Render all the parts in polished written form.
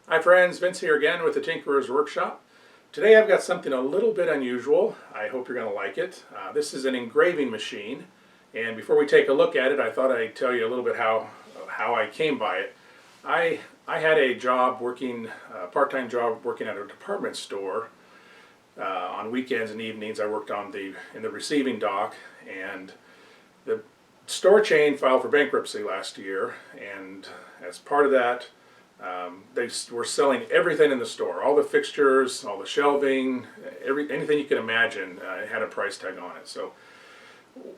Hi friends, Vince here again with the Tinkerer's Workshop. Today I've got something a little bit unusual. I hope you're going to like it. This is an engraving machine, and before we take a look at it, I thought I'd tell you a little bit how I came by it. I had a job working, part-time job working at a department store. On weekends and evenings I worked in the receiving dock, and the store chain filed for bankruptcy last year, and as part of that they were selling everything in the store, all the fixtures, all the shelving, anything you can imagine. It had a price tag on it. So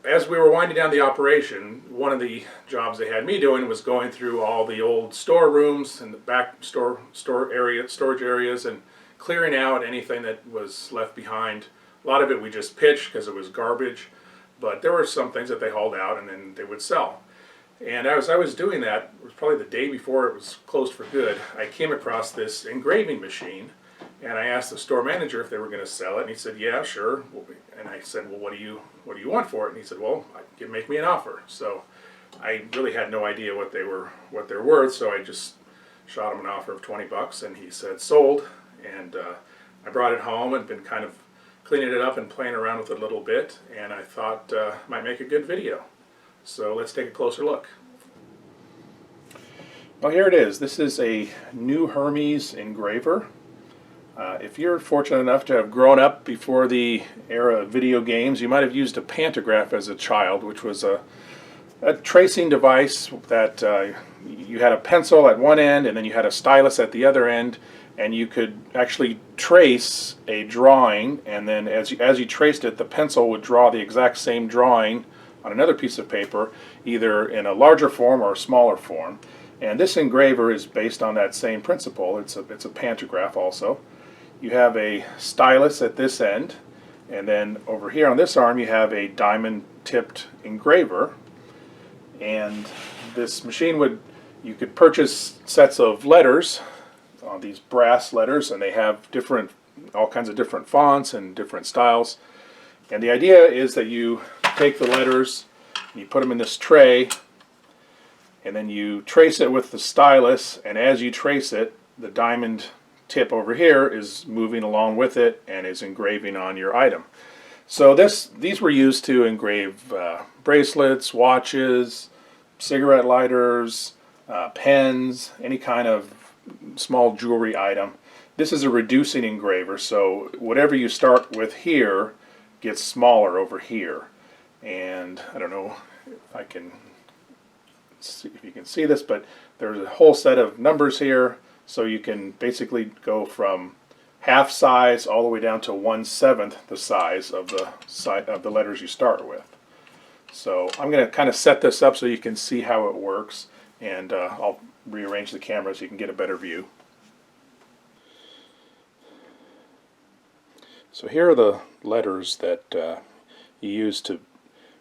as we were winding down the operation, one of the jobs they had me doing was going through all the old store rooms and the back storage areas, and clearing out anything that was left behind. A lot of it we just pitched because it was garbage, but there were some things that they hauled out and then they would sell. And as I was doing that, it was probably the day before it was closed for good, I came across this engraving machine, and I asked the store manager if they were going to sell it, and he said, "Yeah, sure." And I said, "Well, what do you want for it?" And he said, "Well, make me an offer." So I really had no idea what they're worth, so I just shot him an offer of $20, and he said sold. And I brought it home and been kind of cleaning it up and playing around with it a little bit, and I thought might make a good video. So let's take a closer look. Well, here it is. This is a new Hermes engraver. If you're fortunate enough to have grown up before the era of video games, you might have used a Pantograph as a child, which was a tracing device that you had a pencil at one end and then you had a stylus at the other end, and you could actually trace a drawing, and then as you traced it, the pencil would draw the exact same drawing on another piece of paper, either in a larger form or a smaller form. And this engraver is based on that same principle. It's a pantograph also. You have a stylus at this end, and then over here on this arm you have a diamond tipped engraver. And this machine you could purchase sets of letters, these brass letters, and they have all kinds of different fonts and different styles. And the idea is that you take the letters, you put them in this tray, and then you trace it with the stylus, and as you trace it, the diamond tip over here is moving along with it and is engraving on your item. So these were used to engrave bracelets, watches, cigarette lighters, pens, any kind of small jewelry item. This is a reducing engraver, so whatever you start with here gets smaller over here. And I don't know if I can see if you can see this, but there's a whole set of numbers here, so you can basically go from half size all the way down to 1/7 the size of the letters you start with. So I'm going to kind of set this up so you can see how it works, and I'll rearrange the camera so you can get a better view. So here are the letters that you use to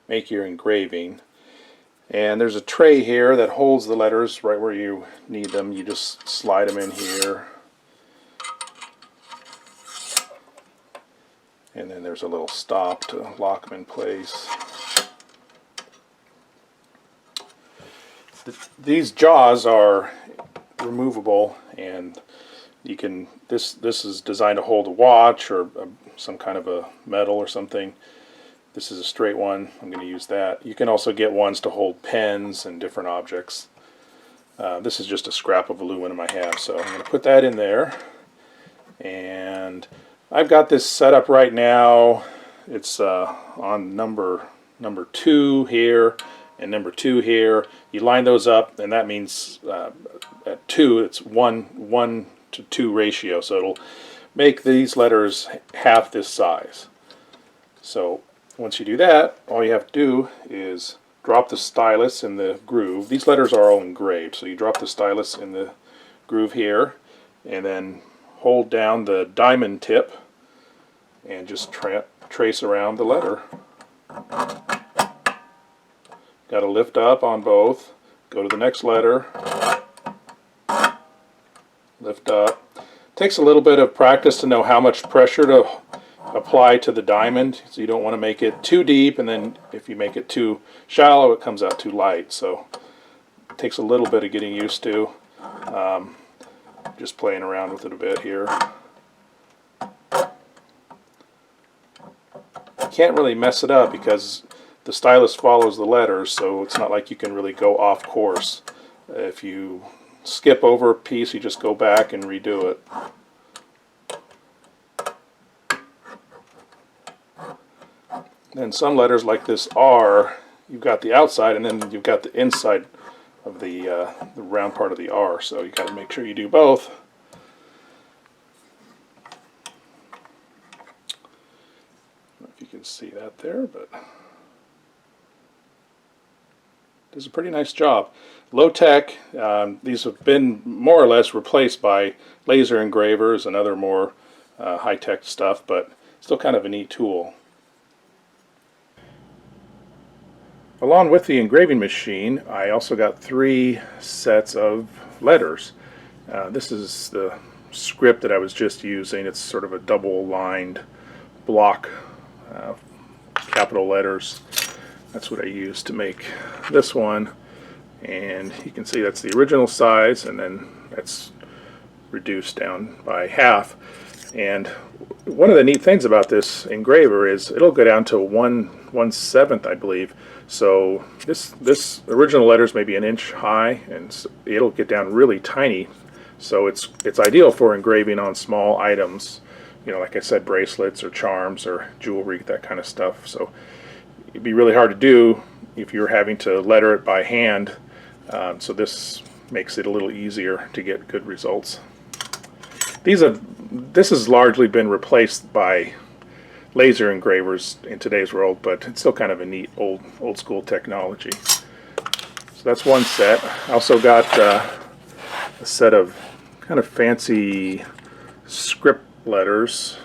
make your engraving, and there's a tray here that holds the letters right where you need them. You just slide them in here, and then there's a little stop to lock them in place. These jaws are removable, and you can this is designed to hold a watch or some kind of a metal or something. This is a straight one. I'm going to use that. You can also get ones to hold pens and different objects. This is just a scrap of aluminum I have, so I'm going to put that in there. And I've got this set up right now. It's on number 2 here and number 2 here. You line those up, and that means at 2 it's 1 to 2 ratio, so it'll make these letters half this size. So once you do that, all you have to do is drop the stylus in the groove. These letters are all engraved, so you drop the stylus in the groove here, and then hold down the diamond tip and just trace around the letter. Got to lift up on both, go to the next letter, lift up. Takes a little bit of practice to know how much pressure to apply to the diamond, so you don't want to make it too deep, and then if you make it too shallow it comes out too light. So it takes a little bit of getting used to. just playing around with it a bit here. You can't really mess it up because the stylus follows the letters, so it's not like you can really go off course. If you skip over a piece, you just go back and redo it. Then some letters like this R, you've got the outside and then you've got the inside of the round part of the R, so you got to make sure you do both. I don't know if you can see that there, but does a pretty nice job. Low tech. These have been more or less replaced by laser engravers and other more high-tech stuff, but still kind of a neat tool. Along with the engraving machine, I also got 3 sets of letters. This is the script that I was just using. It's sort of a double-lined block, capital letters. That's what I used to make this one. And you can see that's the original size, and then that's reduced down by half. And one of the neat things about this engraver is it'll go down to 1/7, I believe. So this original letter is maybe 1 inch high, and it'll get down really tiny. So it's ideal for engraving on small items, you know, like I said, bracelets or charms or jewelry, that kind of stuff. So it'd be really hard to do if you're having to letter it by hand. So this makes it a little easier to get good results. This has largely been replaced by laser engravers in today's world, but it's still kind of a neat old school technology. So that's one set. I also got a set of kind of fancy script letters.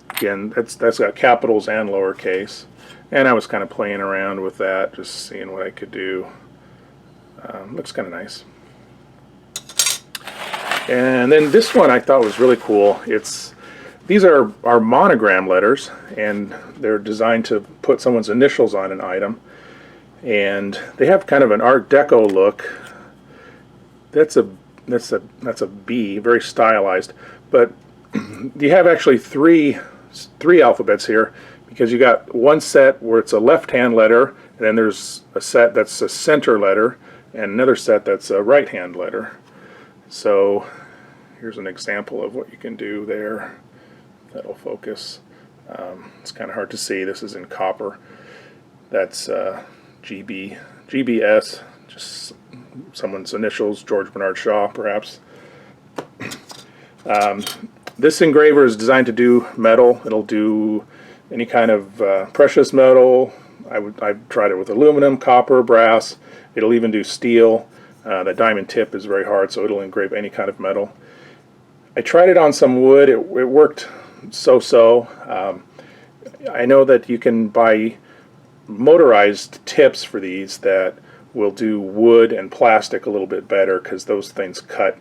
Again, that's got capitals and lowercase, and I was kind of playing around with that, just seeing what I could do. Looks kind of nice. And then this one I thought was really cool. These are monogram letters, and they're designed to put someone's initials on an item. And they have kind of an Art Deco look. That's a B, very stylized. But you have actually three alphabets here, because you got one set where it's a left-hand letter, and then there's a set that's a center letter, and another set that's a right-hand letter. So here's an example of what you can do there. That'll focus. It's kind of hard to see. This is in copper. That's GBS, just someone's initials, George Bernard Shaw, perhaps. This engraver is designed to do metal. It'll do any kind of precious metal. I've tried it with aluminum, copper, brass. It'll even do steel. The diamond tip is very hard, so it'll engrave any kind of metal. I tried it on some wood. It worked so-so. I know that you can buy motorized tips for these that will do wood and plastic a little bit better, because those things cut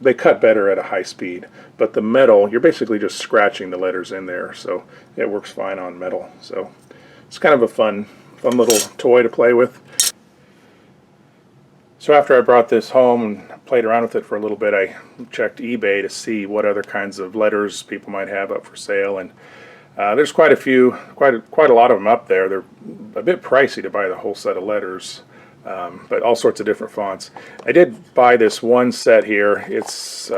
better at a high speed. But the metal, you're basically just scratching the letters in there, so it works fine on metal. So it's kind of a fun little toy to play with. So after I brought this home and played around with it for a little bit, I checked eBay to see what other kinds of letters people might have up for sale, and there's quite a lot of them up there. They're a bit pricey to buy the whole set of letters, but all sorts of different fonts. I did buy this one set here. It's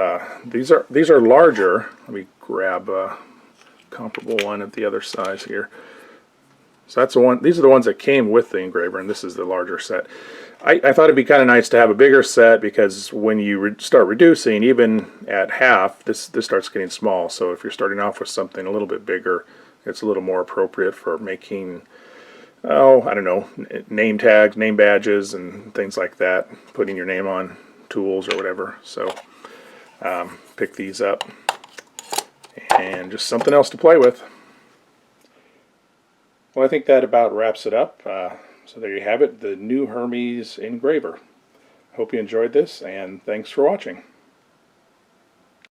these are larger. Let me grab a comparable one of the other size here. So that's the one. These are the ones that came with the engraver, and this is the larger set. I thought it'd be kind of nice to have a bigger set, because when you start reducing, even at half, this starts getting small. So if you're starting off with something a little bit bigger, it's a little more appropriate for making, I don't know, name tags, name badges, and things like that, putting your name on tools or whatever. So pick these up, and just something else to play with. Well, I think that about wraps it up. So there you have it, the new Hermes engraver. Hope you enjoyed this, and thanks for watching.